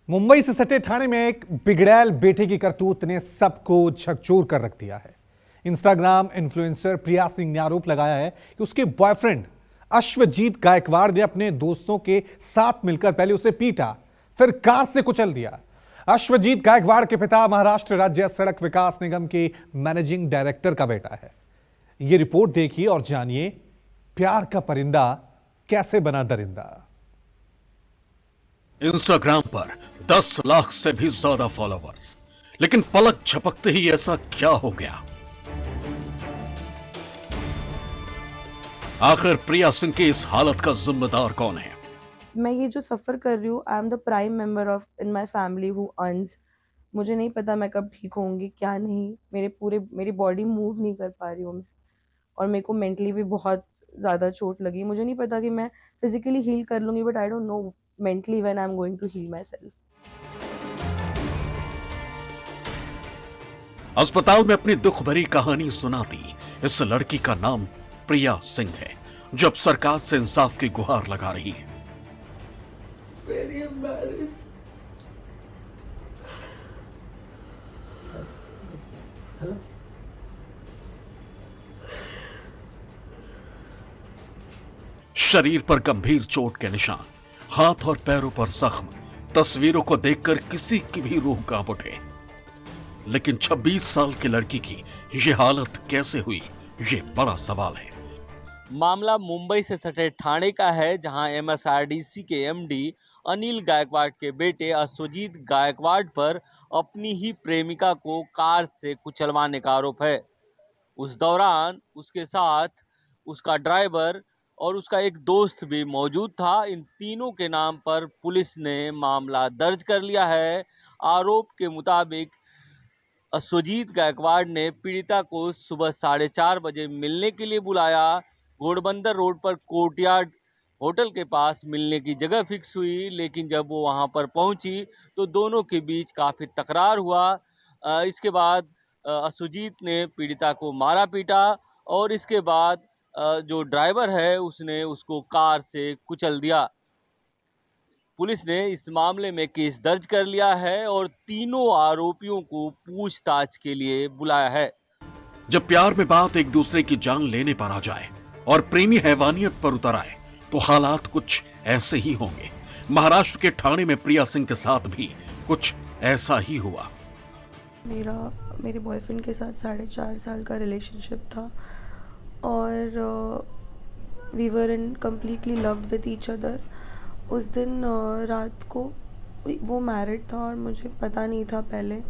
मुंबई से सटे ठाणे में एक बिगड़ैल बेटे की करतूत ने सबको झकझोर कर रख दिया है। इंस्टाग्राम इन्फ्लुएंसर प्रिया सिंह ने आरोप लगाया है कि उसके बॉयफ्रेंड अश्वजीत गायकवाड़ ने अपने दोस्तों के साथ मिलकर पहले उसे पीटा, फिर कार से कुचल दिया। अश्वजीत गायकवाड़ के पिता महाराष्ट्र राज्य सड़क विकास निगम के मैनेजिंग डायरेक्टर का बेटा है। यह रिपोर्ट देखिए और जानिए प्यार का परिंदा कैसे बना दरिंदा। इंस्टाग्राम पर 10 लाख से भी ज्यादा फॉलोवर्स, लेकिन पलक झपकते ही ऐसा क्या हो गया? आखिर प्रिया सिंह की इस हालत का जिम्मेदार कौन है? मैं ये जो सफ़र कर रही हूँ, I am the prime member of in my family who earns. मुझे नहीं पता मैं कब ठीक होंगी क्या नहीं। मेरी बॉडी मूव नहीं कर पा रही हूँ मैं, और मेरे को मेंटली भी बहुत ज़्यादा चोट लगी। मुझे नहीं पता कि मैं फिजिकली हील कर लूँगी, but I don't know mentally when I am going to heal myself. अस्पताल में अपनी दुख भरी कहानी सुनाती इस लड़की का नाम प्रिया सिंह है, जो अब सरकार से इंसाफ की गुहार लगा रही है। Very embarrassed. शरीर पर गंभीर चोट के निशान, हाथ और पैरों पर जख्म, तस्वीरों को देखकर किसी की भी रूह कांप उठे। लेकिन 26 साल की लड़की की यह हालत कैसे हुई, ये बड़ा सवाल है। मामला मुंबई से सटे ठाणे का है, जहां एमएसआरडीसी के एमडी अनिल गायकवाड़ के बेटे अश्वजीत गायकवाड़ पर अपनी ही प्रेमिका को कार से कुचलवाने का आरोप है। उस दौरान उसके साथ उसका ड्राइवर और उसका एक दोस्त भी मौजूद था। इन तीनों के नाम पर पुलिस ने मामला दर्ज कर लिया है। आरोप के मुताबिक अश्वजीत गायकवाड़ ने पीड़िता को सुबह 4:30 बजे मिलने के लिए बुलाया। घोड़बंदर रोड पर कोर्टयार्ड होटल के पास मिलने की जगह फिक्स हुई, लेकिन जब वो वहां पर पहुंची तो दोनों के बीच काफी तकरार हुआ। इसके बाद अश्वजीत ने पीड़िता को मारा पीटा, और इसके बाद जो ड्राइवर है उसने उसको कार से कुचल दिया। पुलिस ने इस मामले में केस दर्ज कर लिया है और तीनों आरोपियों को पूछताछ के लिए बुलाया है। जब प्यार में बात एक दूसरे की जान लेने पर आ जाए और प्रेमी हैवानियत पर उतर आए, तो हालात कुछ ऐसे ही होंगे। महाराष्ट्र के ठाणे में प्रिया सिंह के साथ भी कुछ ऐसा ही हुआ। मेरे बॉयफ्रेंड के साथ 4.5 साल का रिलेशनशिप था, और we were in completely loved with each other. उस दिन रात को वो मैरिड था और मुझे पता नहीं था पहले।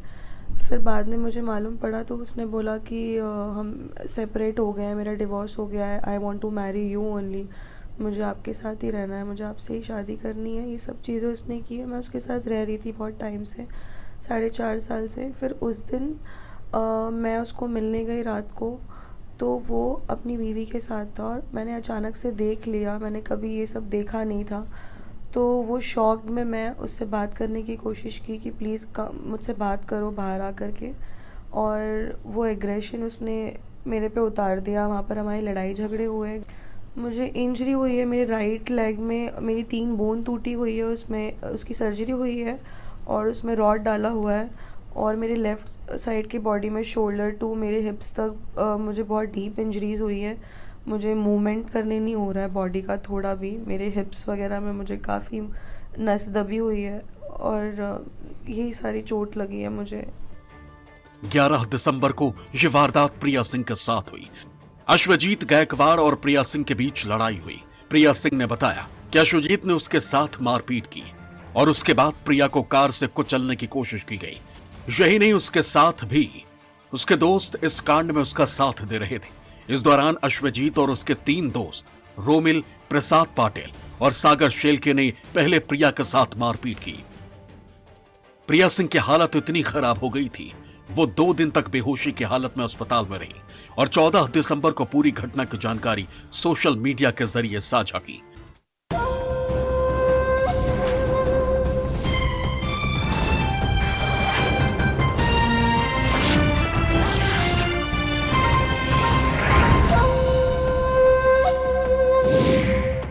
फिर बाद में मुझे मालूम पड़ा, तो उसने बोला कि हम सेपरेट हो गए हैं, मेरा डिवोर्स हो गया है, I want to marry you only, मुझे आपके साथ ही रहना है, मुझे आपसे ही शादी करनी है। ये सब चीज़ें उसने की है। मैं उसके साथ रह रही थी बहुत टाइम से, 4.5 साल से। फिर उस दिन मैं उसको मिलने गई रात को, तो वो अपनी बीवी के साथ था और मैंने अचानक से देख लिया। मैंने कभी ये सब देखा नहीं था, तो वो शॉक्ड में मैं उससे बात करने की कोशिश की कि प्लीज़ मुझसे बात करो बाहर आकर के, और वो एग्रेशन उसने मेरे पे उतार दिया। वहाँ पर हमारी लड़ाई झगड़े हुए। मुझे इंजरी हुई है मेरे राइट लेग में, मेरी 3 बोन टूटी हुई है, उसमें उसकी सर्जरी हुई है और उसमें रॉड डाला हुआ है। और मेरे लेफ़्ट साइड की बॉडी में शोल्डर टू मेरे हिप्स तक मुझे बहुत डीप इंजरीज़ हुई है। मुझे मूवमेंट करने नहीं हो रहा है बॉडी का थोड़ा भी। मेरे हिप्स वगैरह में मुझे काफ़ी नस दबी हुई है, और यही सारी चोट लगी है मुझे। 11 दिसंबर को यह वारदात प्रिया सिंह के साथ हुई। अश्वजीत गायकवाड़ और प्रिया सिंह के बीच लड़ाई हुई। प्रिया सिंह ने बताया कि अश्वजीत ने उसके साथ मारपीट की और उसके बाद प्रिया को कार से कुचलने की कोशिश की गई। यही नहीं, उसके साथ भी उसके दोस्त इस कांड में उसका साथ दे रहे थे। इस दौरान अश्वजीत और उसके 3 दोस्त रोमिल, प्रसाद पाटिल और सागर शेलके ने पहले प्रिया के साथ मारपीट की। प्रिया सिंह की हालत इतनी खराब हो गई थी, वो 2 दिन तक बेहोशी की हालत में अस्पताल में रही और 14 दिसंबर को पूरी घटना की जानकारी सोशल मीडिया के जरिए साझा की।